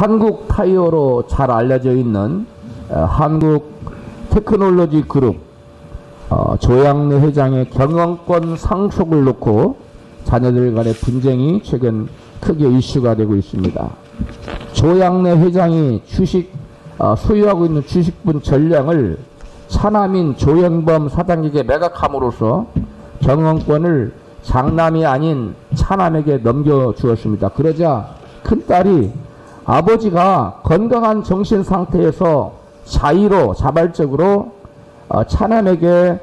한국 타이어로 잘 알려져 있는 한국 테크놀로지 그룹 조양래 회장의 경영권 상속을 놓고 자녀들 간의 분쟁이 최근 크게 이슈가 되고 있습니다. 조양래 회장이 소유하고 있는 주식분 전량을 차남인 조영범 사장에게 매각함으로써 경영권을 장남이 아닌 차남에게 넘겨주었습니다. 그러자 큰딸이 아버지가 건강한 정신 상태에서 자발적으로 차남에게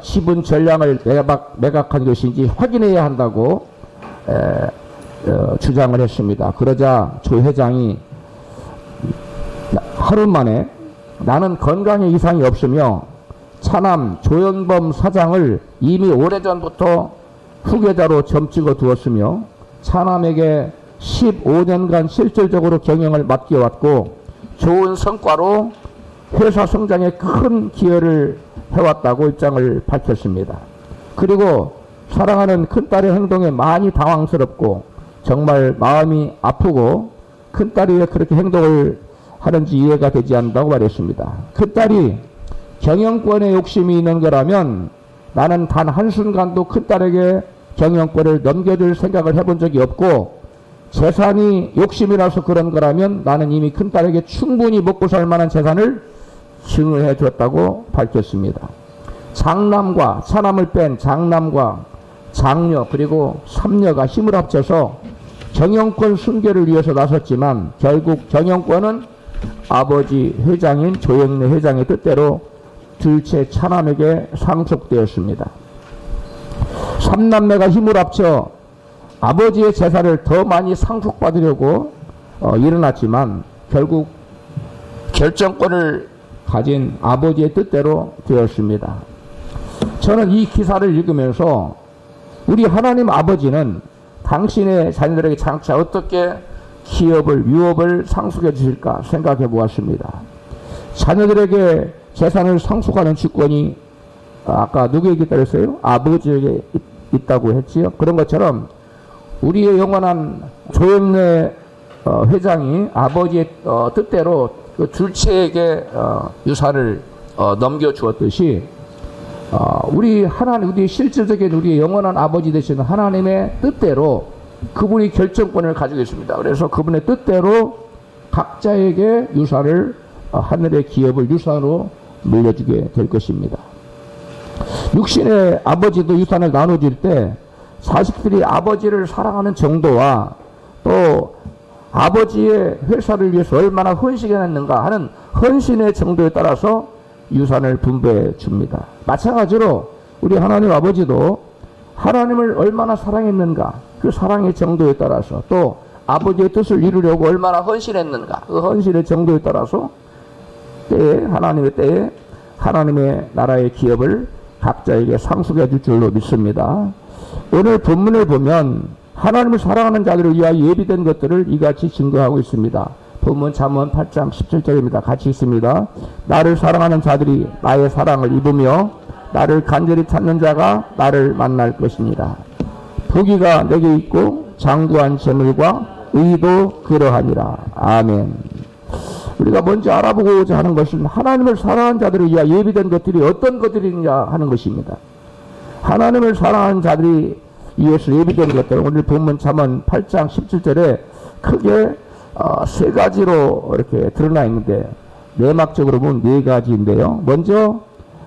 지분 전량을 매각한 것인지 확인해야 한다고 주장을 했습니다. 그러자 조 회장이 하루 만에 나는 건강에 이상이 없으며 차남 조영범 사장을 이미 오래전부터 후계자로 점찍어 두었으며 차남에게 15년간 실질적으로 경영을 맡겨왔고 좋은 성과로 회사 성장에 큰 기여를 해왔다고 입장을 밝혔습니다. 그리고 사랑하는 큰딸의 행동에 많이 당황스럽고 정말 마음이 아프고 큰딸이 왜 그렇게 행동을 하는지 이해가 되지 않는다고 말했습니다. 큰딸이 경영권에 욕심이 있는 거라면 나는 단 한순간도 큰딸에게 경영권을 넘겨줄 생각을 해본 적이 없고 재산이 욕심이라서 그런 거라면 나는 이미 큰딸에게 충분히 먹고 살 만한 재산을 증여해 줬다고 밝혔습니다. 장남과 차남을 뺀 장남과 장녀 그리고 삼녀가 힘을 합쳐서 경영권 승계를 위해서 나섰지만 결국 경영권은 아버지 회장인 조영래 회장의 뜻대로 둘째 차남에게 상속되었습니다. 삼남매가 힘을 합쳐 아버지의 재산을 더 많이 상속받으려고 일어났지만 결국 결정권을 가진 아버지의 뜻대로 되었습니다. 저는 이 기사를 읽으면서 우리 하나님 아버지는 당신의 자녀들에게 장차 어떻게 기업을, 유업을 상속해 주실까 생각해 보았습니다. 자녀들에게 재산을 상속하는 주권이 아까 누구에게 따랐어요? 아버지에게 있다고 했지요. 그런 것처럼 우리의 영원한 조영래 회장이 아버지의 뜻대로 그 둘째에게 유산을 넘겨주었듯이 우리 하나님, 우리 실질적인 우리의 영원한 아버지 되시는 하나님의 뜻대로 그분이 결정권을 가지고 있습니다. 그래서 그분의 뜻대로 각자에게 유산을 하늘의 기업을 유산으로 물려주게 될 것입니다. 육신의 아버지도 유산을 나눠줄 때 자식들이 아버지를 사랑하는 정도와 또 아버지의 회사를 위해서 얼마나 헌신했는가 하는 헌신의 정도에 따라서 유산을 분배해 줍니다. 마찬가지로 우리 하나님 아버지도 하나님을 얼마나 사랑했는가 그 사랑의 정도에 따라서 또 아버지의 뜻을 이루려고 얼마나 헌신했는가 그 헌신의 정도에 따라서 하나님의 때에 하나님의 나라의 기업을 각자에게 상속해 줄 줄로 믿습니다. 오늘 본문을 보면 하나님을 사랑하는 자들을 위하여 예비된 것들을 이같이 증거하고 있습니다. 본문 잠언 8장 17절입니다. 같이 있습니다. 나를 사랑하는 자들이 나의 사랑을 입으며 나를 간절히 찾는 자가 나를 만날 것이니라. 부귀가 내게 있고 장구한 재물과 의도 그러하니라. 아멘. 우리가 먼저 알아보고자 하는 것은 하나님을 사랑하는 자들을 위하여 예비된 것들이 어떤 것들이냐 하는 것입니다. 하나님을 사랑하는 자들이 위해서 예비된 것들, 오늘 본문 잠언 8장 17절에 크게 세 가지로 이렇게 드러나 있는데 내막적으로 보면 네 가지인데요. 먼저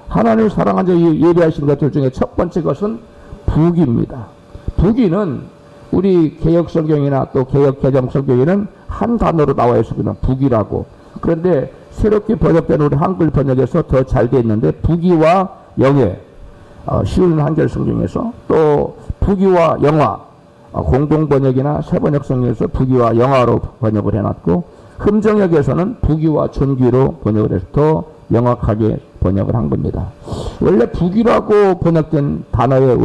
하나님을 사랑하는 자들이 예비하신 것들 중에 첫 번째 것은 부귀입니다. 부귀는 우리 개역성경이나 또 개역개정성경에는 한 단어로 나와 있습니다. 부귀라고. 그런데 새롭게 번역된 우리 한글 번역에서 더 잘 되어 있는데 부귀와 영예, 쉬운 한글 성경에서 또 부귀와 영화, 공동 번역이나 새 번역 성경에서 부귀와 영화로 번역을 해놨고 흠정역에서는 부귀와 존귀로 번역을 해서 더 명확하게 번역을 한 겁니다. 원래 부귀라고 번역된 단어의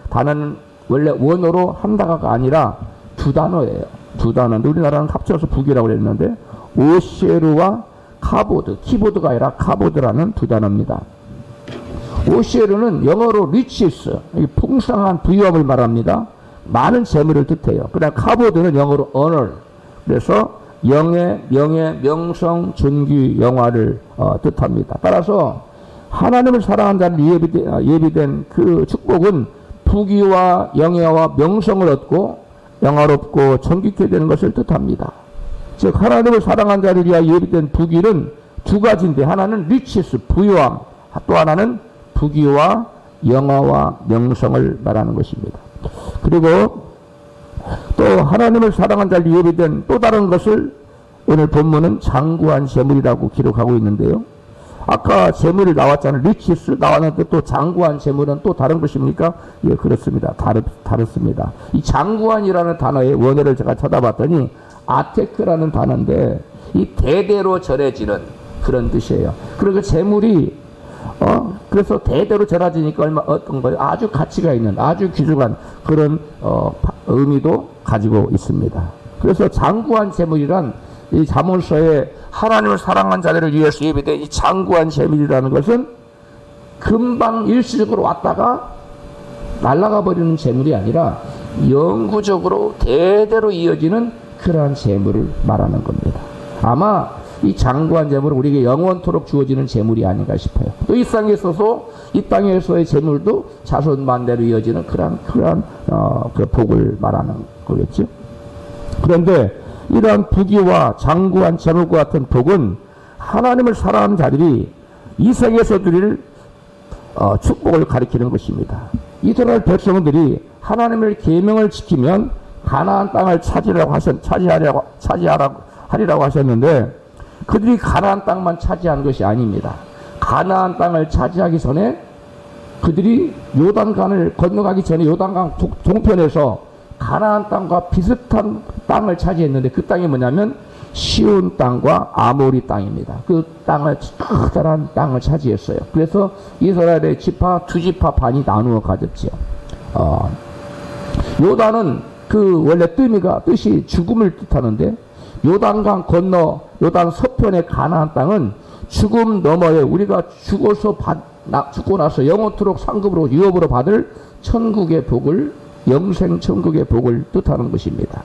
단어는 원래 원어로 한 단어가 아니라 두 단어예요. 두 단어인데 우리나라는 합쳐서 부귀라고 했는데 오시에르와 카보드, 키보드가 아니라 카보드라는 두 단어입니다. 오시에르는 영어로 리치스, 풍성한 부유함을 말합니다. 많은 재물을 뜻해요. 그다음 카보드는 영어로 honor, 그래서 영예, 명예, 명성, 존귀, 영화를 뜻합니다. 따라서 하나님을 사랑한 자를 예비된 그 축복은 부귀와 영예와 명성을 얻고 영화롭고 존귀케 되는 것을 뜻합니다. 즉 하나님을 사랑한 자를 위하여 예비된 부귀는 두 가지인데, 하나는 리치스, 부유함, 또 하나는 부귀와 영화와 명성을 말하는 것입니다. 그리고 또 하나님을 사랑한 자를 예비된 또 다른 것을 오늘 본문은 장구한 재물이라고 기록하고 있는데요. 아까 재물이 나왔잖아요. 리치스 나왔는데 또 장구한 재물은 또 다른 것입니까? 예, 그렇습니다. 다릅니다. 이 장구한이라는 단어의 원어를 제가 찾아봤더니 아테크라는 단어인데 이 대대로 전해지는 그런 뜻이에요. 그리고 재물이 그래서 대대로 전해지니까 어떤 거예요? 아주 가치가 있는, 아주 귀중한 그런 의미도 가지고 있습니다. 그래서 장구한 재물이란 이 잠언서에 하나님을 사랑한 자들을 위해서 예비된 이 장구한 재물이라는 것은 금방 일시적으로 왔다가 날아가 버리는 재물이 아니라 영구적으로 대대로 이어지는 그러한 재물을 말하는 겁니다. 아마 이 장구한 재물은 우리에게 영원토록 주어지는 재물이 아닌가 싶어요. 또 이 땅에 있어서 이 땅에서의 재물도 자손만대로 이어지는 그러한 그 복을 말하는 거겠죠. 그런데 이러한 부귀와 장구한 재물과 같은 복은 하나님을 사랑하는 자들이 이 세계에서 누릴 축복을 가리키는 것입니다. 이스라엘 백성들이 하나님의 계명을 지키면 가나안 땅을 차지하리라고 하셨는데, 그들이 가나안 땅만 차지한 것이 아닙니다. 가나안 땅을 차지하기 전에 그들이 요단강을 건너가기 전에 요단강 동편에서 가나안 땅과 비슷한 땅을 차지했는데, 그 땅이 뭐냐면 시온 땅과 아모리 땅입니다. 그 땅을, 커다란 땅을 차지했어요. 그래서 이스라엘의 두 지파 반이 나누어 가졌죠. 요단은 그 원래 뜻이 죽음을 뜻하는데, 요단강 건너 요단 서편의 가나안 땅은 죽음 너머에 우리가 죽고 나서 영원토록 상급으로 유업으로 받을 천국의 복을, 영생 천국의 복을 뜻하는 것입니다.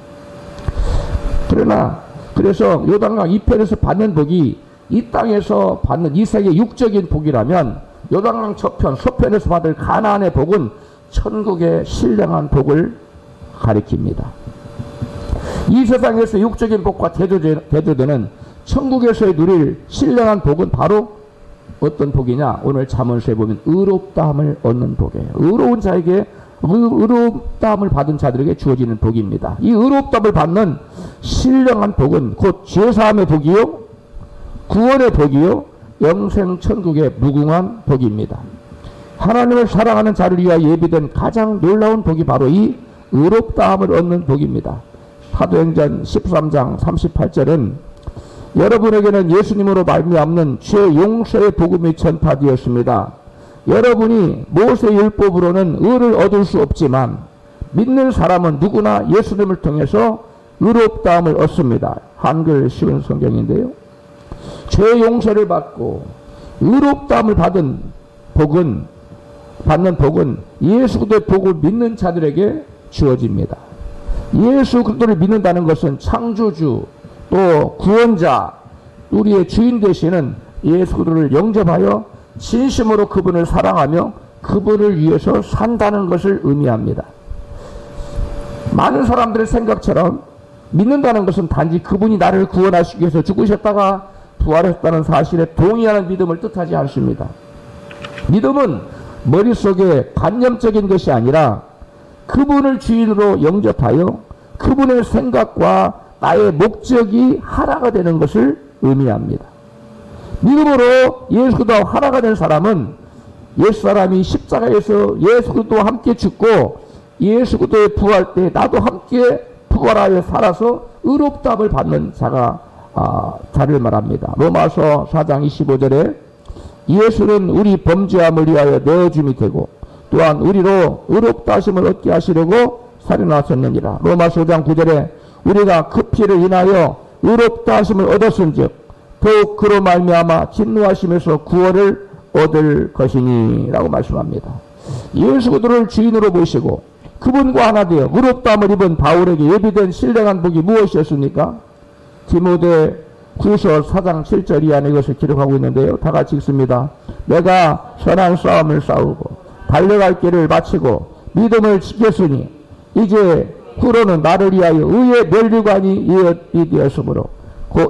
그래서 요단강 이편에서 받는 복이 이 땅에서 받는 이 세계 육적인 복이라면, 요단강 서편에서 받을 가나안의 복은 천국의 신령한 복을 가리킵니다. 이 세상에서 육적인 복과 대조되는 천국에서의 누릴 신령한 복은 바로 어떤 복이냐? 오늘 잠언서에 보면 의롭다함을 얻는 복이에요. 의로운 자에게, 의롭다함을 받은 자들에게 주어지는 복입니다. 이 의롭다함을 받는 신령한 복은 곧 죄사함의 복이요, 구원의 복이요, 영생 천국의 무궁한 복입니다. 하나님을 사랑하는 자를 위하여 예비된 가장 놀라운 복이 바로 이 의롭다함을 얻는 복입니다. 사도행전 13장 38절은 여러분에게는 예수님으로 말미암는 죄 용서의 복음이 전파되었습니다. 여러분이 모세의 율법으로는 의를 얻을 수 없지만 믿는 사람은 누구나 예수님을 통해서 의롭다함을 얻습니다. 한글 쉬운 성경인데요. 죄 용서를 받고 의롭다함을 받는 복은 예수 그리스도의 복을 믿는 자들에게 주어집니다. 예수 그리스도를 믿는다는 것은 창조주, 또 구원자, 우리의 주인 되시는 예수 그리스도를 영접하여 진심으로 그분을 사랑하며 그분을 위해서 산다는 것을 의미합니다. 많은 사람들의 생각처럼 믿는다는 것은 단지 그분이 나를 구원하시기 위해서 죽으셨다가 부활했다는 사실에 동의하는 믿음을 뜻하지 않습니다. 믿음은 머릿속에 관념적인 것이 아니라 그분을 주인으로 영접하여 그분의 생각과 나의 목적이 하나가 되는 것을 의미합니다. 믿음으로 예수 그리스도와 하나가 된 사람은 옛사람이 십자가에서 예수 그리스도와 함께 죽고 예수 그리스도의 부활 때 나도 함께 부활하여 살아서 의롭다함을 받는 자를 말합니다. 로마서 4장 25절에 예수는 우리 범죄함을 위하여 내어줌이 되고 또한 우리로 의롭다 하심을 얻게 하시려고 살인하셨느니라. 로마서 5장 9절에 우리가 그 피를 인하여 의롭다 하심을 얻었은즉 더욱 그로 말미암아 진노하심에서 구원을 얻을 것이니 라고 말씀합니다. 예수 그리스도를 주인으로 모시고 그분과 하나 되어 의롭다함을 입은 바울에게 예비된 신령한 복이 무엇이었습니까? 디모데 후서 4장 7절 이하에 이것을 기록하고 있는데요. 다 같이 읽습니다. 내가 선한 싸움을 싸우고 달려갈 길을 마치고 믿음을 지켰으니 이제 후로는 나를 위하여 의의 면류관이 이되었으므로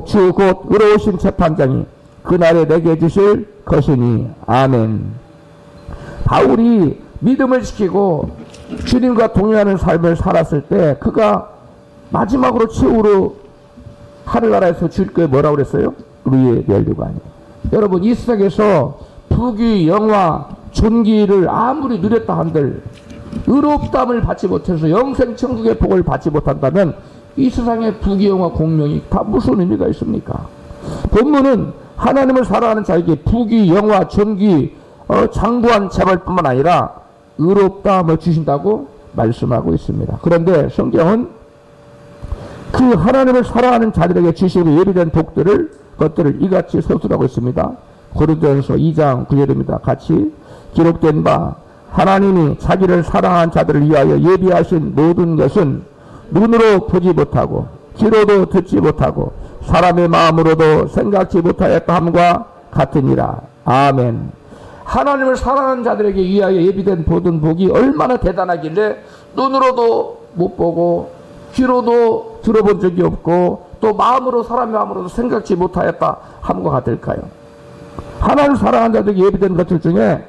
주 곧 의로우신 재판장이 그날에 내게 주실 것이니. 아멘. 바울이 믿음을 지키고 주님과 동행하는 삶을 살았을 때 그가 마지막으로 최후로 하늘나라에서 줄 게 뭐라고 그랬어요? 의의 면류관이. 여러분, 이 세상에서 부귀 영화 존귀를 아무리 누렸다 한들 의롭다함을 받지 못해서 영생 천국의 복을 받지 못한다면 이 세상의 부귀 영화 공명이 다 무슨 의미가 있습니까? 본문은 하나님을 사랑하는 자에게 부귀 영화 존귀 장구한 재벌뿐만 아니라 의롭다함을 주신다고 말씀하고 있습니다. 그런데 성경은 그 하나님을 사랑하는 자들에게 주시고 예비된 것들을 이같이 서술하고 있습니다. 고린도전서 2장 9절입니다. 같이 기록된 바 하나님이 자기를 사랑한 자들을 위하여 예비하신 모든 것은 눈으로 보지 못하고 귀로도 듣지 못하고 사람의 마음으로도 생각지 못하였다 함과 같으니라. 아멘. 하나님을 사랑하는 자들에게 위하여 예비된 모든 복이 얼마나 대단하길래 눈으로도 못 보고 귀로도 들어본 적이 없고 또 마음으로 사람의 마음으로도 생각지 못하였다 함과 같을까요? 하나님을 사랑하는 자들에게 예비된 것들 중에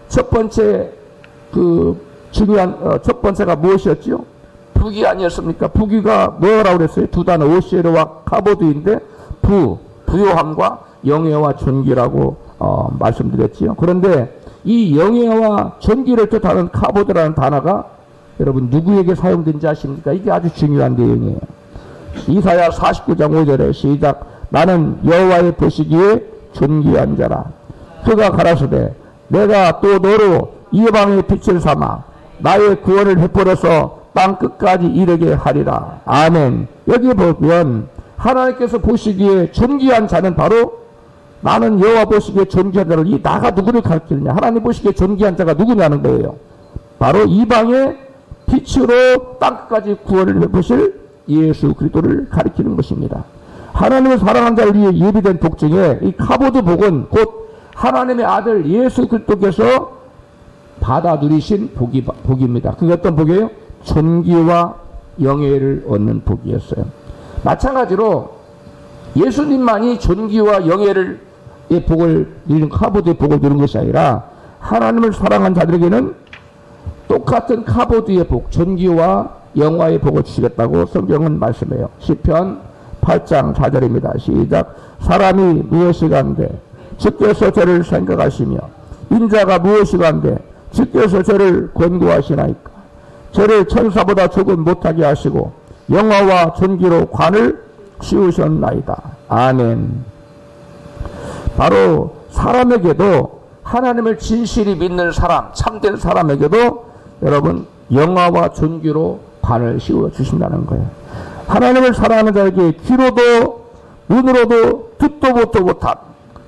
첫 번째 중요한 첫 번째가 무엇이었지요? 부귀 아니었습니까? 부귀가 뭐라고 그랬어요? 두 단어 오시에르와 카보드인데 부요함과 영예와 존귀라고 말씀드렸지요. 그런데 이 영예와 존귀를 뜻하는 카보드라는 단어가 여러분 누구에게 사용된지 아십니까? 이게 아주 중요한 내용이에요. 이사야 49장 5절에 시작. 나는 여호와의 보시기에 존귀한 자라. 그가 가라사대 내가 또 너로 이방의 빛을 삼아 나의 구원을 베풀어서 땅 끝까지 이르게 하리라. 아멘. 여기 보면 하나님께서 보시기에 존귀한 자는 바로 나는 여호와 보시기에 존귀한 자를 이 나가 누구를 가르치느냐. 하나님 보시기에 존귀한 자가 누구냐는 거예요. 바로 이방의 빛으로 땅 끝까지 구원을 베푸실 예수 그리스도를 가리키는 것입니다. 하나님을 사랑한 자를 위해 예비된 복 중에 이 카보드 복은 곧 하나님의 아들 예수 그리스도께서 받아 누리신 복입니다. 그게 어떤 복이에요? 존귀와 영예를 얻는 복이었어요. 마찬가지로 예수님만이 존귀와 영예의 복을 누리는 카보드의 복을 누리는 것이 아니라 하나님을 사랑한 자들에게는 똑같은 카보드의 복, 존귀와 영화의 복을 주시겠다고 성경은 말씀해요. 시편 8장 4절입니다. 시작. 사람이 무엇이간데 주께서 저를 생각하시며 인자가 무엇이간데 주께서 저를 권고하시나이까. 저를 천사보다 조금 못하게 하시고 영화와 존귀로 관을 씌우셨나이다. 아멘. 바로 사람에게도 하나님을 진실히 믿는 사람, 참된 사람에게도 여러분 영화와 존귀로 관을 씌워 주신다는 거예요. 하나님을 사랑하는 자에게 귀로도 눈으로도 듣도 보도 못한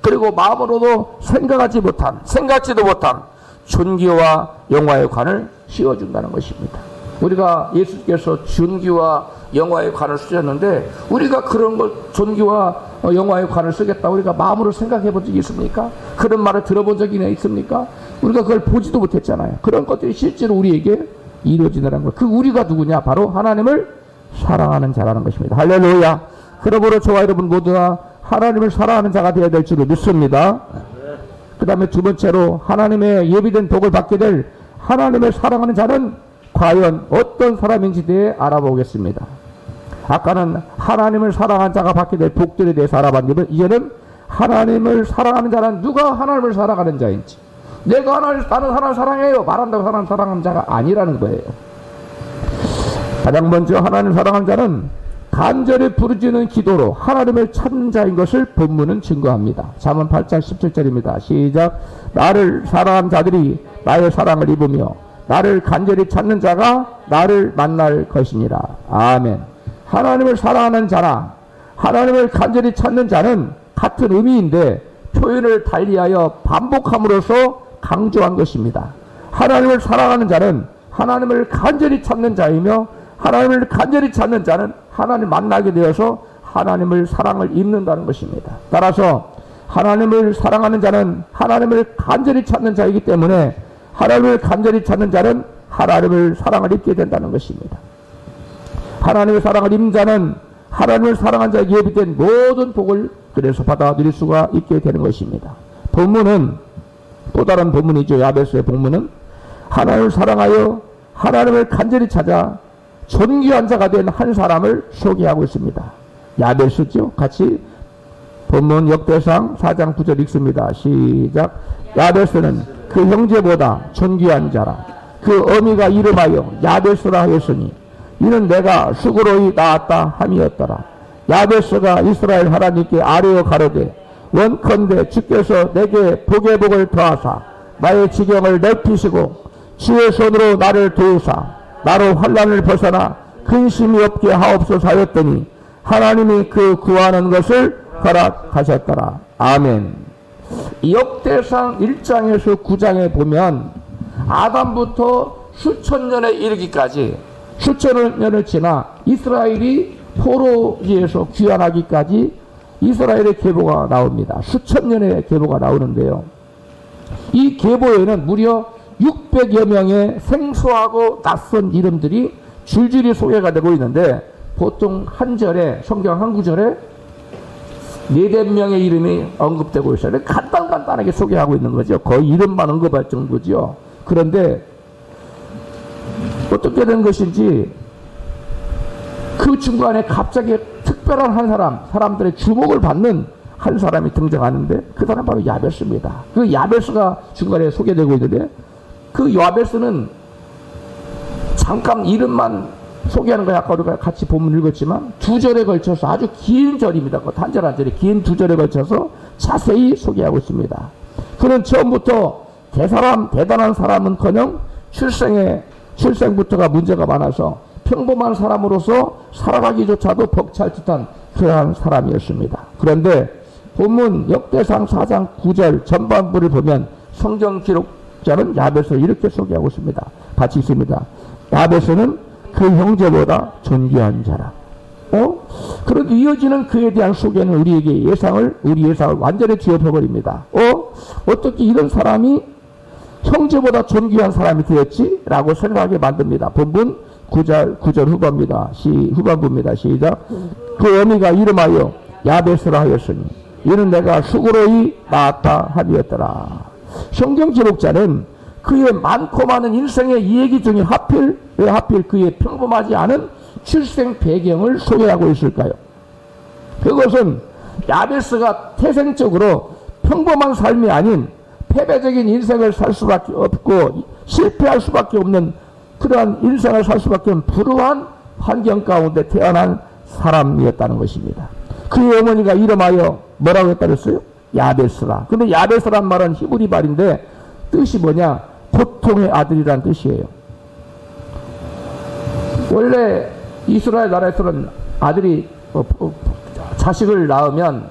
그리고 마음으로도 생각지도 못한 존귀와 영화의 관을 씌워준다는 것입니다. 우리가 예수께서 존귀와 영화의 관을 쓰셨는데 우리가 그런 것 존귀와 영화의 관을 쓰겠다 우리가 마음으로 생각해 본 적이 있습니까? 그런 말을 들어본 적이 있습니까? 우리가 그걸 보지도 못했잖아요. 그런 것들이 실제로 우리에게 이루어지는 거예요. 그 우리가 누구냐? 바로 하나님을 사랑하는 자라는 것입니다. 할렐루야. 그러므로 저와 여러분 모두가 하나님을 사랑하는 자가 되어야 될 줄을 믿습니다. 그 다음에 두 번째로 하나님의 예비된 복을 받게 될 하나님을 사랑하는 자는 과연 어떤 사람인지 대해 알아보겠습니다. 아까는 하나님을 사랑하는 자가 받게 될 복들에 대해서 알아봤는데 이제는 하나님을 사랑하는 자는 누가 하나님을 사랑하는 자인지 나는 하나님 사랑해요 말한다고 하나님 사랑하는 자가 아니라는 거예요. 가장 먼저 하나님 사랑하는 자는 간절히 부르짖는 기도로 하나님을 찾는 자인 것을 본문은 증거합니다. 잠언 8장 17절입니다. 시작. 나를 사랑하는 자들이 나의 사랑을 입으며 나를 간절히 찾는 자가 나를 만날 것이니라. 아멘. 하나님을 사랑하는 자나 하나님을 간절히 찾는 자는 같은 의미인데 표현을 달리하여 반복함으로써 강조한 것입니다. 하나님을 사랑하는 자는 하나님을 간절히 찾는 자이며 하나님을 간절히 찾는 자는 하나님 만나게 되어서 하나님을 사랑을 입는다는 것입니다. 따라서 하나님을 사랑하는 자는 하나님을 간절히 찾는 자이기 때문에 하나님을 간절히 찾는 자는 하나님을 사랑을 입게 된다는 것입니다. 하나님의 사랑을 입는 자는 하나님을 사랑한 자에게 예비된 모든 복을 그래서 받아들일 수가 있게 되는 것입니다. 본문은 또 다른 본문이죠. 야베스의 본문은 하나님을 사랑하여 하나님을 간절히 찾아 존귀한 자가 된 한 사람을 소개하고 있습니다. 야베스죠. 같이 본문 역대상 4장 9절 읽습니다. 시작. 야베스는 그 형제보다 존귀한 자라. 그 어미가 이름하여 야베스라 하였으니 이는 내가 수고로이 낳았다 함이었더라. 야베스가 이스라엘 하나님께 아뢰어 가로되 원컨대 주께서 내게 복의 복을 더하사 나의 지경을 넓히시고 주의 손으로 나를 도우사 나로 환난을 벗어나 근심이 없게 하옵소서 하였더니 하나님이 그 구하는 것을 허락하셨더라. 아멘. 역대상 1장에서 9장에 보면 아담부터 수천 년에 이르기까지 수천 년을 지나 이스라엘이 포로지에서 귀환하기까지 이스라엘의 계보가 나옵니다. 수천 년의 계보가 나오는데요. 이 계보에는 무려 600여 명의 생소하고 낯선 이름들이 줄줄이 소개가 되고 있는데 보통 한 절에 성경 한 구절에 4-5명의 이름이 언급되고 있어요. 간단하게 소개하고 있는 거죠. 거의 이름만 언급할 정도죠. 그런데 어떻게 된 것인지 그 중간에 갑자기 특별한 한 사람들의 주목을 받는 한 사람이 등장하는데 그 사람 바로 야베스입니다. 그 야베스가 중간에 소개되고 있는데 그 야베스는 잠깐 이름만 소개하는 거야. 아까 우리가 같이 본문 읽었지만 2절에 걸쳐서 아주 긴 절입니다. 한 절 한 절에 긴 2절에 걸쳐서 자세히 소개하고 있습니다. 그는 처음부터 대단한 사람은커녕 출생부터가 문제가 많아서 평범한 사람으로서 살아가기조차도 벅찰 듯한 그러한 사람이었습니다. 그런데 본문 역대상 4장 9절 전반부를 보면 성경 기록자는 야베스를 이렇게 소개하고 있습니다. 같이 있습니다. 야베스는 그 형제보다 존귀한 자라. 그런데 이어지는 그에 대한 소개는 우리 예상을 완전히 뒤엎어버립니다. 어떻게 이런 사람이 형제보다 존귀한 사람이 되었지? 라고 생각하게 만듭니다. 본문 9절 후반부입니다. 시작. 그 어미가 이름하여 야베스라 하였으니 이는 내가 수고로이 낳았다 함이었더라. 성경 기록자는 그의 많고 많은 인생의 이야기 중에 왜 하필 그의 평범하지 않은 출생 배경을 소개하고 있을까요? 그것은 야베스가 태생적으로 평범한 삶이 아닌 패배적인 인생을 살 수밖에 없고 실패할 수밖에 없는 그러한 인생을 살 수밖에 없는 불우한 환경 가운데 태어난 사람이었다는 것입니다. 그의 어머니가 이름하여 뭐라고 했다 그랬어요? 야베스라. 근데 야베스란 말은 히브리 말인데 뜻이 뭐냐? 고통의 아들이란 뜻이에요. 원래 이스라엘 나라에서는 아들이 자식을 낳으면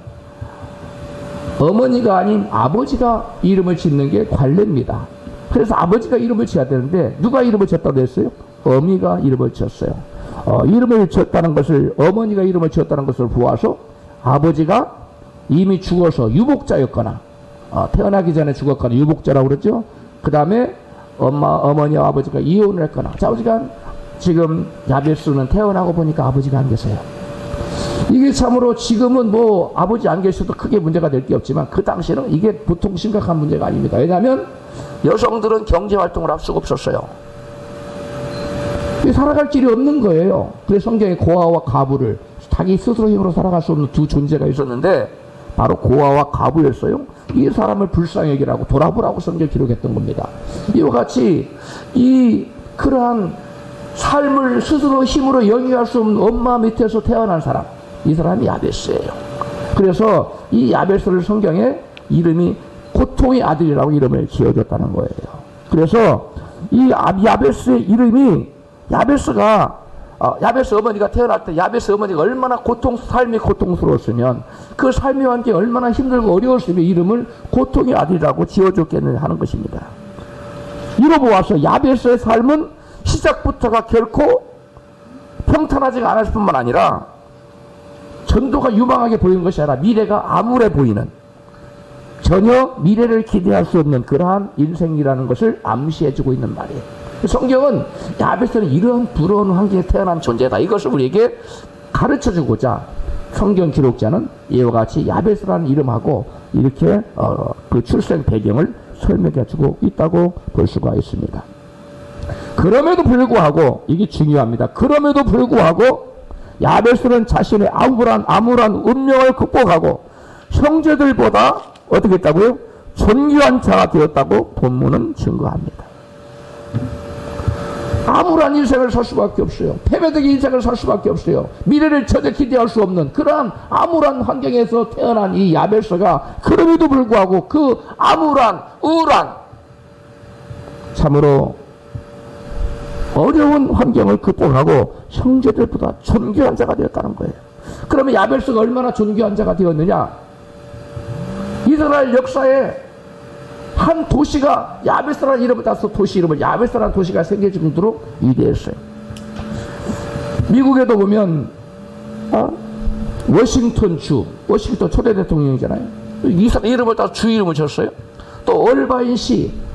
어머니가 아닌 아버지가 이름을 짓는 게 관례입니다. 그래서 아버지가 이름을 지어야 되는데 누가 이름을 지었다고 했어요? 어미가 이름을 지었어요. 이름을 지었다는 것을 어머니가 이름을 지었다는 것을 보아서 아버지가 이미 죽어서 유복자였거나 태어나기 전에 죽었거나 유복자라고 그러죠. 그 다음에 어머니와 아버지가 이혼을 했거나 자우지간 지금 야베스는 태어나고 보니까 아버지가 안 계세요. 이게 참으로 지금은 뭐 아버지 안 계셔도 크게 문제가 될 게 없지만 그 당시에는 이게 보통 심각한 문제가 아닙니다. 왜냐하면 여성들은 경제활동을 할 수가 없었어요. 살아갈 길이 없는 거예요. 그래서 성경에 고아와 가부를 자기 스스로 힘으로 살아갈 수 없는 두 존재가 있었는데 바로 고아와 가부였어요. 이 사람을 불쌍히 여기라고 돌아보라고 성경 기록했던 겁니다. 이와 같이 그러한 삶을 스스로 힘으로 영위할 수 없는 엄마 밑에서 태어난 사람, 이 사람이 야베스예요. 그래서 이 야베스를 성경에 이름이 고통의 아들이라고 이름을 지어줬다는 거예요. 그래서 이 야베스의 이름이 야베스 어머니가 태어날 때 야베스 어머니가 얼마나 삶이 고통스러웠으면 그 삶의 환경이 얼마나 힘들고 어려웠으면 이름을 고통의 아들이라고 지어줬겠느냐 하는 것입니다. 이로보아서 야베스의 삶은 시작부터가 결코 평탄하지가 않았을 뿐만 아니라 전도가 유망하게 보이는 것이 아니라 미래가 암울해 보이는, 전혀 미래를 기대할 수 없는 그러한 인생이라는 것을 암시해주고 있는 말이에요. 성경은 야베스는 이런 부러운 환경에 태어난 존재다, 이것을 우리에게 가르쳐주고자 성경 기록자는 이와 같이 야베스라는 이름하고 이렇게 그 출생 배경을 설명해주고 있다고 볼 수가 있습니다. 그럼에도 불구하고, 이게 중요합니다. 그럼에도 불구하고 야베스는 자신의 암울한 운명을 극복하고 형제들보다 어떻게 했다고요? 존귀한 자가 되었다고 본문은 증거합니다. 암울한 인생을 살 수밖에 없어요. 패배적인 인생을 살 수밖에 없어요. 미래를 전혀 기대할 수 없는 그러한 암울한 환경에서 태어난 이 야베스가 그럼에도 불구하고 그 암울한 우울한 참으로 어려운 환경을 극복하고 형제들보다 존귀한 자가 되었다는 거예요. 그러면 야베스가 얼마나 존귀한 자가 되었느냐? 이스라엘 역사에 한 도시가 야베스라는 이름을 따서 도시 이름을 야베스라는 도시가 생길 정도로 위대했어요. 미국에도 보면 워싱턴 초대 대통령이잖아요. 이 사람 이름을 따서 주 이름을 줬어요. 또